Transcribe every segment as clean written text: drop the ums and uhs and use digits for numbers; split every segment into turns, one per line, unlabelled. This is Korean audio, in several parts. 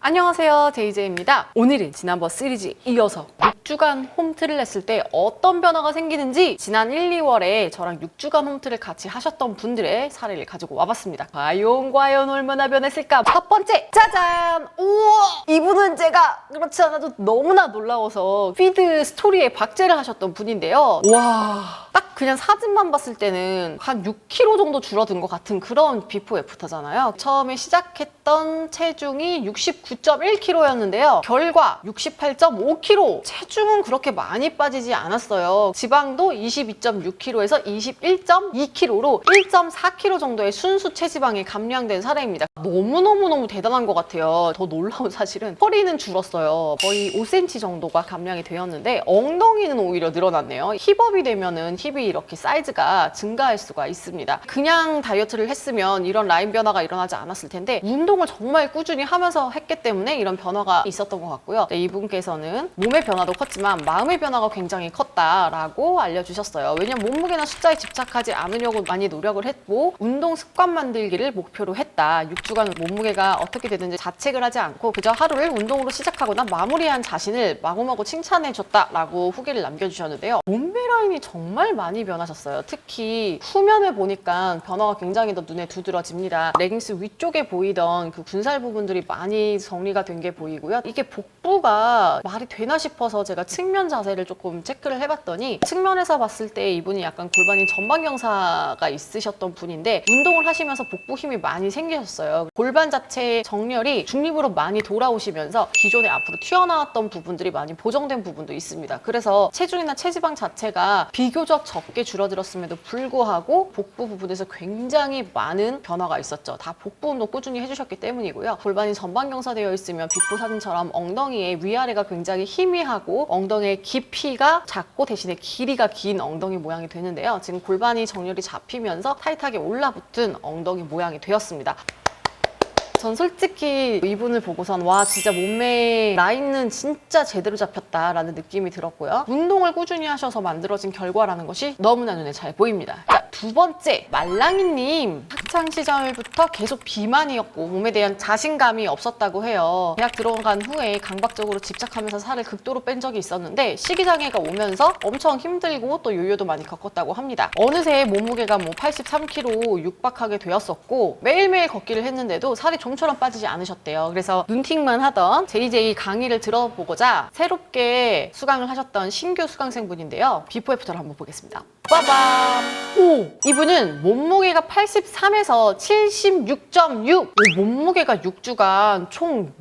안녕하세요, 제이제이입니다. 오늘은 지난번 시리즈 이어서 6주간 홈트를 했을 때 어떤 변화가 생기는지 지난 1, 2월에 저랑 6주간 홈트를 같이 하셨던 분들의 사례를 가지고 와봤습니다. 과연 얼마나 변했을까? 첫 번째, 짜잔! 우와! 이분은 제가 그렇지 않아도 너무나 놀라워서 피드 스토리에 박제를 하셨던 분인데요. 와, 딱 그냥 사진만 봤을 때는 한 6kg 정도 줄어든 것 같은 그런 비포 애프터잖아요. 처음에 시작했던 체중이 69.1kg였는데요. 결과 68.5kg. 체중은 그렇게 많이 빠지지 않았어요. 지방도 22.6kg에서 21.2kg로 1.4kg 정도의 순수 체지방이 감량된 사례입니다. 너무너무 대단한 것 같아요. 더 놀라운 사실은 허리는 줄었어요. 거의 5cm 정도가 감량이 되었는데 엉덩이는 오히려 늘어났네요. 힙업이 되면은 힙이 이렇게 사이즈가 증가할 수가 있습니다. 그냥 다이어트를 했으면 이런 라인 변화가 일어나지 않았을 텐데 운동을 정말 꾸준히 하면서 했기 때문에 이런 변화가 있었던 것 같고요. 네, 이분께서는 몸의 변화도 컸지만 마음의 변화가 굉장히 컸다라고 알려주셨어요. 왜냐면 몸무게나 숫자에 집착하지 않으려고 많이 노력을 했고 운동 습관 만들기를 목표로 했다. 6주간 몸무게가 어떻게 되든지 자책을 하지 않고 그저 하루를 운동으로 시작하거나 마무리한 자신을 마구마구 칭찬해줬다라고 후기를 남겨주셨는데요. 몸매 라인이 정말 많이 변하셨어요. 특히 후면을 보니까 변화가 굉장히 더 눈에 두드러집니다. 레깅스 위쪽에 보이던 그 군살 부분들이 많이 정리가 된 게 보이고요. 이게 복부가 말이 되나 싶어서 제가 측면 자세를 조금 체크를 해봤더니 측면에서 봤을 때 이분이 약간 골반이 전방경사가 있으셨던 분인데 운동을 하시면서 복부 힘이 많이 생기셨어요. 골반 자체의 정렬이 중립으로 많이 돌아오시면서 기존에 앞으로 튀어나왔던 부분들이 많이 보정된 부분도 있습니다. 그래서 체중이나 체지방 자체가 비교적 적게 줄어들었음에도 불구하고 복부 부분에서 굉장히 많은 변화가 있었죠. 다 복부 운동 꾸준히 해주셨기 때문이고요. 골반이 전방경사되어 있으면 비포 사진처럼 엉덩이의 위아래가 굉장히 희미하고 엉덩이의 깊이가 작고 대신에 길이가 긴 엉덩이 모양이 되는데요. 지금 골반이 정렬이 잡히면서 타이트하게 올라붙은 엉덩이 모양이 되었습니다. 전 솔직히 이분을 보고선 와 진짜 몸매 라인은 진짜 제대로 잡혔다라는 느낌이 들었고요. 운동을 꾸준히 하셔서 만들어진 결과라는 것이 너무나 눈에 잘 보입니다. 자, 두 번째, 말랑이님. 학창 시절부터 계속 비만이었고 몸에 대한 자신감이 없었다고 해요. 대학 들어간 후에 강박적으로 집착하면서 살을 극도로 뺀 적이 있었는데 식이장애가 오면서 엄청 힘들고 또 요요도 많이 겪었다고 합니다. 어느새 몸무게가 83kg 육박하게 되었었고 매일매일 걷기를 했는데도 살이 좀처럼 빠지지 않으셨대요. 그래서 눈팅만 하던 JJ 강의를 들어보고자 새롭게 수강을 하셨던 신규 수강생분인데요. 비포 애프터를 한번 보겠습니다. 빠밤! 오! 이분은 몸무게가 83에서 76.6! 몸무게가 6주간 총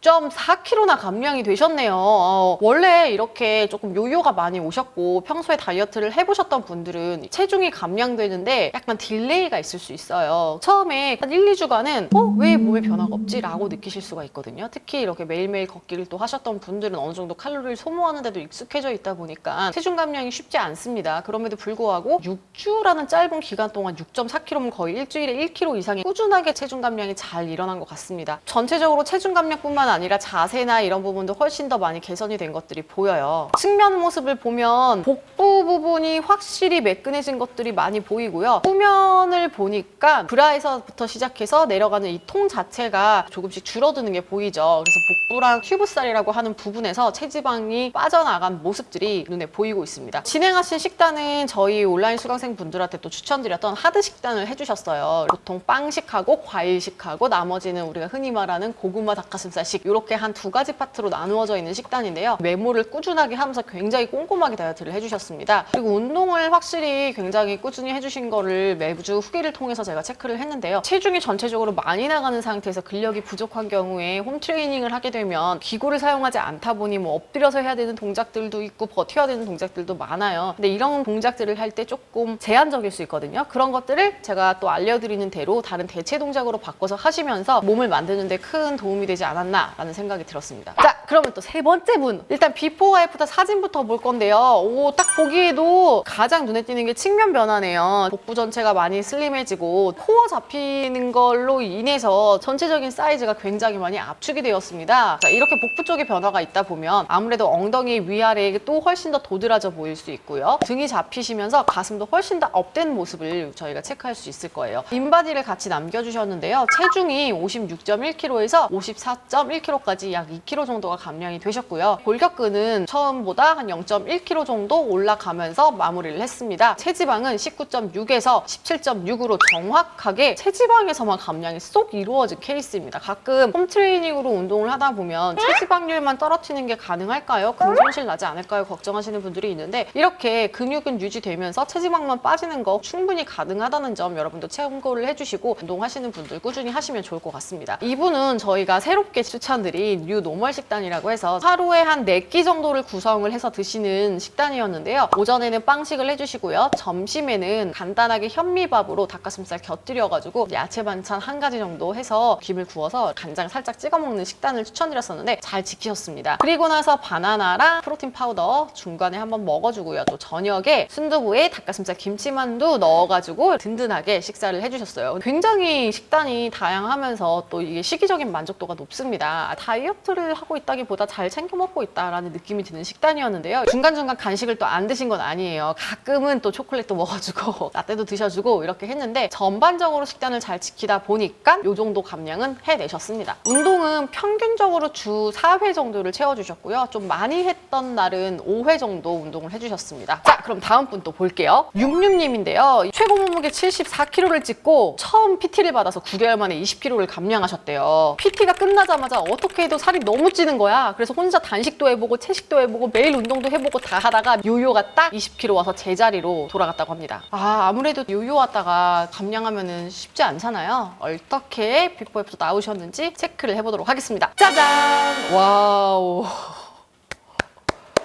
6.4kg나 감량이 되셨네요. 원래 이렇게 조금 요요가 많이 오셨고 평소에 다이어트를 해보셨던 분들은 체중이 감량되는데 약간 딜레이가 있을 수 있어요. 처음에 한 1, 2주간은 왜 몸에 변화가 없지? 라고 느끼실 수가 있거든요. 특히 이렇게 매일매일 걷기를 또 하셨던 분들은 어느 정도 칼로리를 소모하는 데도 익숙해져 있다 보니까 체중 감량이 쉽지 않습니다. 그럼에도 불구하고 6주라는 짧은 기간 동안 6.4kg면 거의 일주일에 1kg 이상이 꾸준하게 체중 감량이 잘 일어난 것 같습니다. 전체적으로 체중 감량뿐만 아니라 자세나 이런 부분도 훨씬 더 많이 개선이 된 것들이 보여요. 측면 모습을 보면 복부 부분이 확실히 매끈해진 것들이 많이 보이고요. 후면을 보니까 브라에서부터 시작해서 내려가는 이 통 자체가 조금씩 줄어드는 게 보이죠. 그래서 복부랑 튜브살이라고 하는 부분에서 체지방이 빠져나간 모습들이 눈에 보이고 있습니다. 진행하신 식단은 저희 온라인 수강생 분들한테 또 추천드렸던 하드 식단을 해주셨어요. 보통 빵식하고 과일식하고 나머지는 우리가 흔히 말하는 고구마 닭가슴살식 이렇게 한 두 가지 파트로 나누어져 있는 식단인데요. 메모를 꾸준하게 하면서 굉장히 꼼꼼하게 다이어트를 해주셨습니다. 그리고 운동을 확실히 굉장히 꾸준히 해주신 거를 매주 후기를 통해서 제가 체크를 했는데요. 체중이 전체적으로 많이 나가는 상태에서 근력이 부족한 경우에 홈트레이닝을 하게 되면 기구를 사용하지 않다 보니 뭐 엎드려서 해야 되는 동작들도 있고 버텨야 되는 동작들도 많아요. 근데 이런 동작들을 할 때 조금 제한적일 수 있거든요. 그런 것들을 제가 또 알려드리는 대로 다른 대체 동작으로 바꿔서 하시면서 몸을 만드는 데 큰 도움이 되지 않았나라는 생각이 들었습니다. 자, 그러면 또 세 번째 분. 일단 비포와 애프터 사진부터 볼 건데요. 오, 딱 보기에도 가장 눈에 띄는 게 측면 변화네요. 복부 전체가 많이 슬림해지고 코어 잡히는 걸로 인해서 전체적인 사이즈가 굉장히 많이 압축이 되었습니다. 자, 이렇게 복부 쪽에 변화가 있다 보면 아무래도 엉덩이 위아래에 또 훨씬 더 도드라져 보일 수 있고요. 등이 잡히시면서 가슴도 훨씬 더 업된 모습을 저희가 체크할 수 있을 거예요. 인바디를 같이 남겨주셨는데요. 체중이 56.1kg에서 54.1kg까지 약 2kg 정도가 감량이 되셨고요. 골격근은 처음보다 한 0.1kg 정도 올라가면서 마무리를 했습니다. 체지방은 19.6에서 17.6으로 정확하게 체지방에서만 감량이 쏙 이루어진 케이스입니다. 가끔 홈트레이닝으로 운동을 하다 보면 체지방률만 떨어뜨리는 게 가능할까요? 근육 손실 나지 않을까요? 걱정하시는 분들이 있는데 이렇게 근육은 유지되면서 체지방만 빠지는 거 충분히 가능하다는 점 여러분도 참고를 해주시고 운동하시는 분들 꾸준히 하시면 좋을 것 같습니다. 이분은 저희가 새롭게 추천드린 뉴 노멀 식단이라고 해서 하루에 한 4끼 정도를 구성을 해서 드시는 식단이었는데요. 오전에는 빵식을 해주시고요. 점심에는 간단하게 현미밥으로 닭가슴살 곁들여가지고 야채 반찬 한 가지 정도 해서 김을 구워서 간장 살짝 찍어 먹는 식단을 추천드렸었는데 잘 지키셨습니다. 그리고 나서 바나나랑 프로틴 파우더 중간에 한번 먹어주고요. 또 저녁에 순두부에 닭가슴살 김치만두 넣어가지고 든든하게 식사를 해주셨어요. 굉장히 식단이 다양하면서 또 이게 시기적인 만족도가 높습니다. 다이어트를 하고 있다기보다 잘 챙겨 먹고 있다라는 느낌이 드는 식단이었는데요. 중간중간 간식을 또 안 드신 건 아니에요. 가끔은 또 초콜릿도 먹어주고 라떼도 드셔주고 이렇게 했는데 전반적으로 식단을 잘 지키다 보니까 이 정도 감량은 해내셨습니다. 운동은 평균적으로 주 4회 정도를 채워주셨고요. 좀 많이 했던 날은 5회 정도 운동을 해주셨습니다. 자, 그럼 다음 분 또 볼게요. 66님인데요. 최고 몸무게 74kg를 찍고 처음 PT를 받아서 9개월 만에 20kg를 감량하셨대요. PT가 끝나자마자 어떻게 해도 살이 너무 찌는 거야. 그래서 혼자 단식도 해보고 채식도 해보고 매일 운동도 해보고 다 하다가 요요가 딱 20kg 와서 제자리로 돌아갔다고 합니다. 아무래도 요요 왔다가 감량하면은 쉽지 않잖아요. 어떻게 비포에서 나오셨는지 체크를 해보도록 하겠습니다. 짜잔! 와우.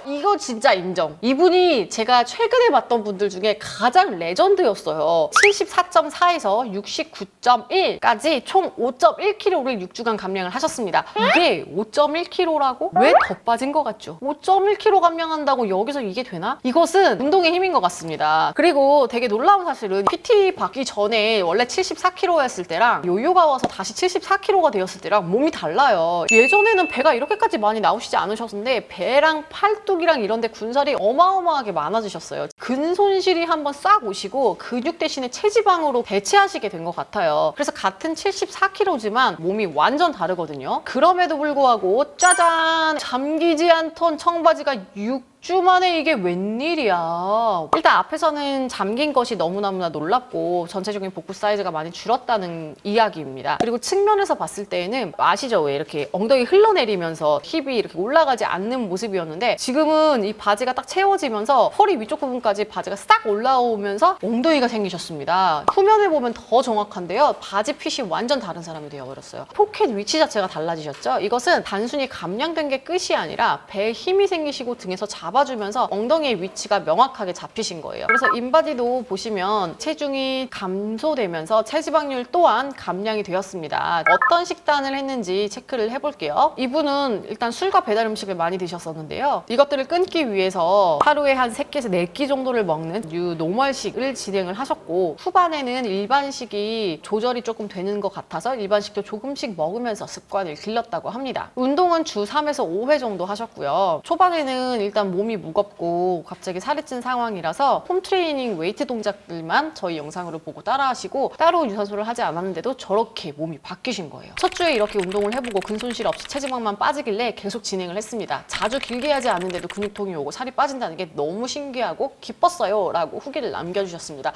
이거 진짜 인정. 이분이 제가 최근에 봤던 분들 중에 가장 레전드였어요. 74.4에서 69.1까지 총 5.1kg를 6주간 감량을 하셨습니다. 이게 5.1kg라고? 왜 더 빠진 것 같죠? 5.1kg 감량한다고 여기서 이게 되나? 이것은 운동의 힘인 것 같습니다. 그리고 되게 놀라운 사실은 PT 받기 전에 원래 74kg였을 때랑 요요가 와서 다시 74kg가 되었을 때랑 몸이 달라요. 예전에는 배가 이렇게까지 많이 나오시지 않으셨는데 배랑 팔뚝 이랑 이런 데 군살이 어마어마하게 많아지셨어요. 근손실이 한번 싹 오시고 근육 대신에 체지방으로 대체하시게 된 것 같아요. 그래서 같은 74kg지만 몸이 완전 다르거든요. 그럼에도 불구하고 짜잔! 잠기지 않던 청바지가 6주 만에 이게 웬일이야. 일단 앞에서는 잠긴 것이 너무너무나 놀랍고 전체적인 복부 사이즈가 많이 줄었다는 이야기입니다. 그리고 측면에서 봤을 때에는 아시죠? 왜 이렇게 엉덩이 흘러내리면서 힙이 이렇게 올라가지 않는 모습이었는데 지금은 이 바지가 딱 채워지면서 허리 위쪽 부분까지 바지가 싹 올라오면서 엉덩이가 생기셨습니다. 후면을 보면 더 정확한데요. 바지 핏이 완전 다른 사람이 되어버렸어요. 포켓 위치 자체가 달라지셨죠? 이것은 단순히 감량된 게 끝이 아니라 배에 힘이 생기시고 등에서 잡아주면서 엉덩이의 위치가 명확하게 잡히신 거예요. 그래서 인바디도 보시면 체중이 감소되면서 체지방률 또한 감량이 되었습니다. 어떤 식단을 했는지 체크를 해볼게요. 이분은 일단 술과 배달 음식을 많이 드셨었는데요. 이것들을 끊기 위해서 하루에 한 3끼에서 4끼 정도를 먹는 뉴 노멀식을 진행을 하셨고 후반에는 일반식이 조절이 조금 되는 것 같아서 일반식도 조금씩 먹으면서 습관을 길렀다고 합니다. 운동은 주 3에서 5회 정도 하셨고요. 초반에는 일단 몸이 무겁고 갑자기 살이 찐 상황이라서 홈트레이닝 웨이트 동작들만 저희 영상으로 보고 따라하시고 따로 유산소를 하지 않았는데도 저렇게 몸이 바뀌신 거예요. 첫 주에 이렇게 운동을 해보고 근손실 없이 체지방만 빠지길래 계속 진행을 했습니다. 자주 길게 하지 않는데도 근육통이 오고 살이 빠진다는 게 너무 신기하고 기뻤어요 라고 후기를 남겨주셨습니다.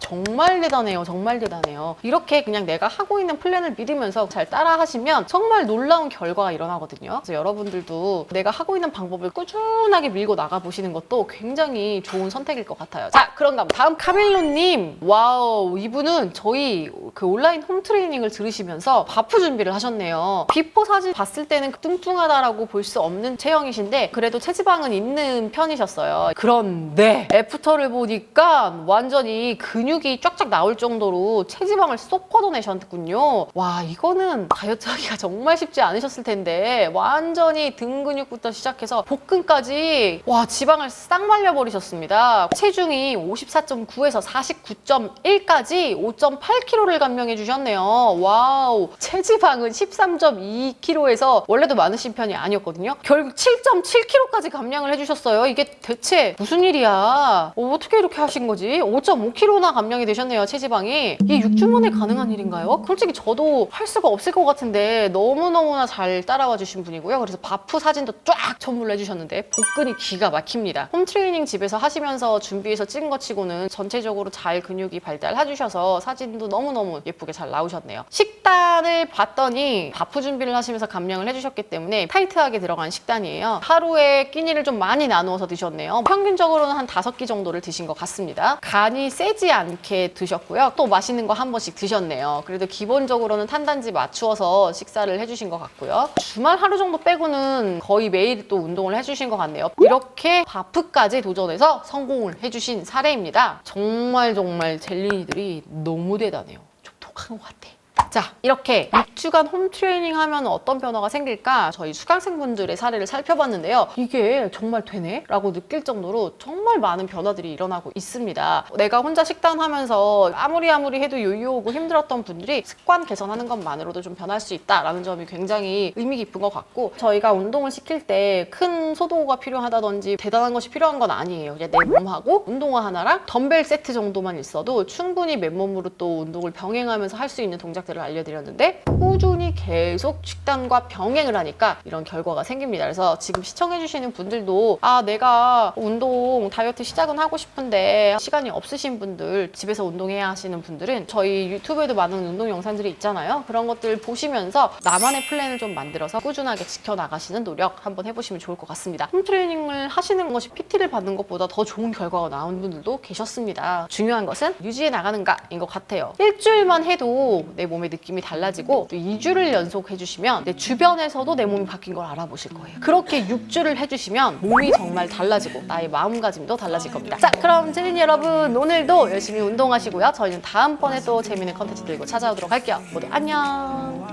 정말 대단해요. 정말 대단해요. 이렇게 그냥 내가 하고 있는 플랜을 믿으면서 잘 따라 하시면 정말 놀라운 결과가 일어나거든요. 그래서 여러분들도 내가 하고 있는 방법을 꾸준하게 꾸준하게 밀고 나가보시는 것도 굉장히 좋은 선택일 것 같아요. 자, 그런가 하면 다음 카멜로님. 와우, 이분은 저희 그 온라인 홈 트레이닝을 들으시면서 바프 준비를 하셨네요. 비포 사진 봤을 때는 뚱뚱하다라고 볼 수 없는 체형이신데 그래도 체지방은 있는 편이셨어요. 그런데 애프터를 보니까 완전히 근육이 쫙쫙 나올 정도로 체지방을 쏙 걷어내셨군요. 와, 이거는 다이어트 하기가 정말 쉽지 않으셨을 텐데 완전히 등 근육부터 시작해서 복근까지 와, 지방을 싹 말려버리셨습니다. 체중이 54.9에서 49.1까지 5.8kg를 감량해 주셨네요. 와우. 체지방은 13.2kg에서 원래도 많으신 편이 아니었거든요. 결국 7.7kg까지 감량을 해주셨어요. 이게 대체 무슨 일이야? 어떻게 이렇게 하신 거지? 5.5kg나 감량이 되셨네요, 체지방이. 이게 6주 만에 가능한 일인가요? 솔직히 저도 할 수가 없을 것 같은데 너무너무나 잘 따라와 주신 분이고요. 그래서 바프 사진도 쫙 첨부를 해주셨는데 복근이 기가 막힙니다. 홈트레이닝 집에서 하시면서 준비해서 찍은 것 치고는 전체적으로 잘 근육이 발달해주셔서 사진도 너무너무 예쁘게 잘 나오셨네요. 식단을 봤더니 바프 준비를 하시면서 감량을 해주셨기 때문에 타이트하게 들어간 식단이에요. 하루에 끼니를 좀 많이 나누어서 드셨네요. 평균적으로는 한 5끼 정도를 드신 것 같습니다. 간이 세지 않게 드셨고요. 또 맛있는 거 한 번씩 드셨네요. 그래도 기본적으로는 탄단지 맞추어서 식사를 해주신 것 같고요. 주말 하루 정도 빼고는 거의 매일 또 운동을 해주신 것 같네요. 이렇게 바프까지 도전해서 성공을 해주신 사례입니다. 정말 젤리니들이 너무 대단해요. 좀 독한 것 같아. 자, 이렇게 6주간 홈트레이닝 하면 어떤 변화가 생길까 저희 수강생분들의 사례를 살펴봤는데요. 이게 정말 되네? 라고 느낄 정도로 정말 많은 변화들이 일어나고 있습니다. 내가 혼자 식단하면서 아무리 해도 요요하고 힘들었던 분들이 습관 개선하는 것만으로도 좀 변할 수 있다라는 점이 굉장히 의미 깊은 것 같고 저희가 운동을 시킬 때 큰 소도가 필요하다든지 대단한 것이 필요한 건 아니에요. 그냥 내 몸하고 운동화 하나랑 덤벨 세트 정도만 있어도 충분히 맨몸으로 또 운동을 병행하면서 할 수 있는 동작들을 알려드렸는데 꾸준히 계속 식단과 병행을 하니까 이런 결과가 생깁니다. 그래서 지금 시청해주시는 분들도 아, 내가 운동 다이어트 시작은 하고 싶은데 시간이 없으신 분들, 집에서 운동해야 하시는 분들은 저희 유튜브에도 많은 운동 영상들이 있잖아요. 그런 것들 보시면서 나만의 플랜을 좀 만들어서 꾸준하게 지켜나가시는 노력 한번 해보시면 좋을 것 같습니다. 홈트레이닝을 하시는 것이 PT를 받는 것보다 더 좋은 결과가 나온 분들도 계셨습니다. 중요한 것은 유지해 나가는가인 것 같아요. 일주일만 해도 내 몸의 느낌이 달라지고 또 2주를 연속 해주시면 내 주변에서도 내 몸이 바뀐 걸 알아보실 거예요. 그렇게 6주를 해주시면 몸이 정말 달라지고 나의 마음가짐도 달라질 겁니다. 자, 그럼 젤리니 여러분 오늘도 열심히 운동하시고요. 저희는 다음번에 또 재밌는 컨텐츠 들고 찾아오도록 할게요. 모두 안녕.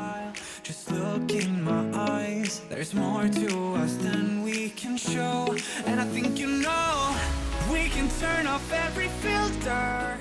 Just look in my eyes. There's more to us than we can show. And I think you know we can turn off every filter.